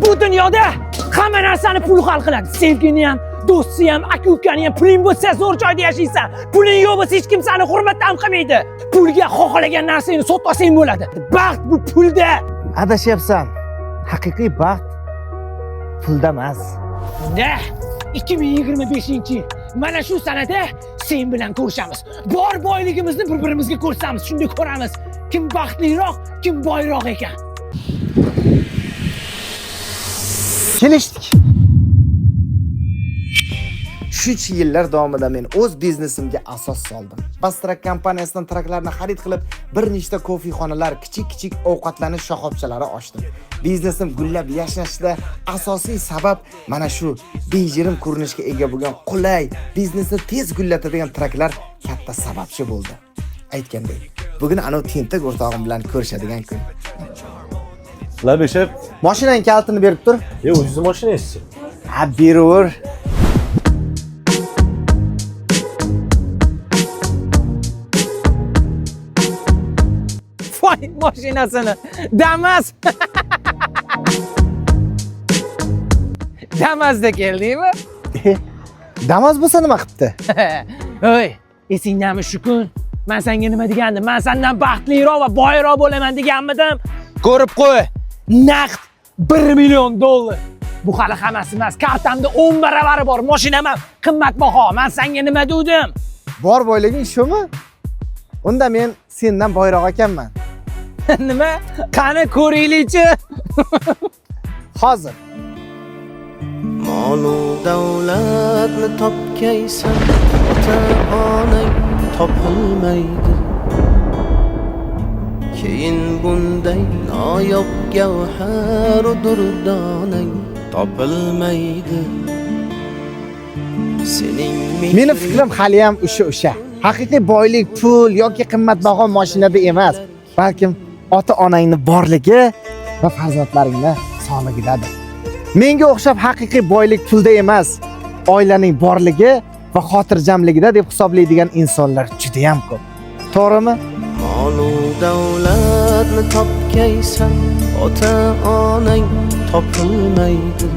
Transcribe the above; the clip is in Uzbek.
Bu dunyoda hamma narsani pul hal qiladi. Sevgini ham, do'stni ham, aka-ukani ham puling bo'lsa zo'r joyda yashaysan. Puling yo'q bo'lsa hech kim seni hurmat ham qilmaydi. Pulga xohlagan narsangni sotib olsang bo'ladi. Baxt bu pulda. Adashyapsan. Haqiqiy baxt pulda emas. Da 2025-yil mana shu sanada sen bilan ko'rishamiz. Bor boyligimizni bir-birimizga ko'rsatamiz. Shunda ko'ramiz kim baxtliroq, kim boyroq ekan. Kelishdik. Shu yillar davomida men o'z biznesimga asos soldim. Bastrak kompaniyasidan traklarni xarid qilib, bir nechta kofexonalar, kichik-kichik ovqatlanish shoxobchalari ochdim. Biznesim gullab yashnashida asosiy sabab mana shu bejirim ko'rinishga ega bo'lgan qulay, biznesni tez gullatadigan traklar katta sababchi bo'ldi. Aytgandek, bugun ana tentak o'rtog'im bilan ko'rishadigan kun. Labeshep. Mashinaning kalitini berib tur. O'zingiz mashinangiz-chi? Ha, beraver. Voy mashinasini. Damas. Damasda keldingmi? Damas bo'lsa nima qilibdi? Hoy, esingdami shu kun? Men senga nima degandim? Men sendan baxtliroq va boyroq bo'laman deganmidim? Ko'rib qo'y. Naqd $1 million. Bu hali hammasi emas. Kartamda 10 baravari bor. Mashinam ham qimmatbaho. Men senga nima dedim? Bor boyliging shumi? Unda men sendan boyroq ekanman. Nima? Qani ko'raylikchi. Hozir. Molu davlatni topkaysan, ota-onang topilmaydi. Keyin bunday noyob gavhar durdonang topilmaydi. Sening Meni fikrim hali ham o'sha. Haqiqiy boylik pul yoki qimmatbaho mashinada emas, balkim ota-onangning borligi va farzandlaringning sog'ligidadir. Menga o'xshab haqiqiy boylik pulda emas, oilaning borligi va xotirjamligida deb hisoblaydigan insonlar juda ham ko'p. To'g'rimi? molu davlatni topkaysan, ota-onang topilmaydi.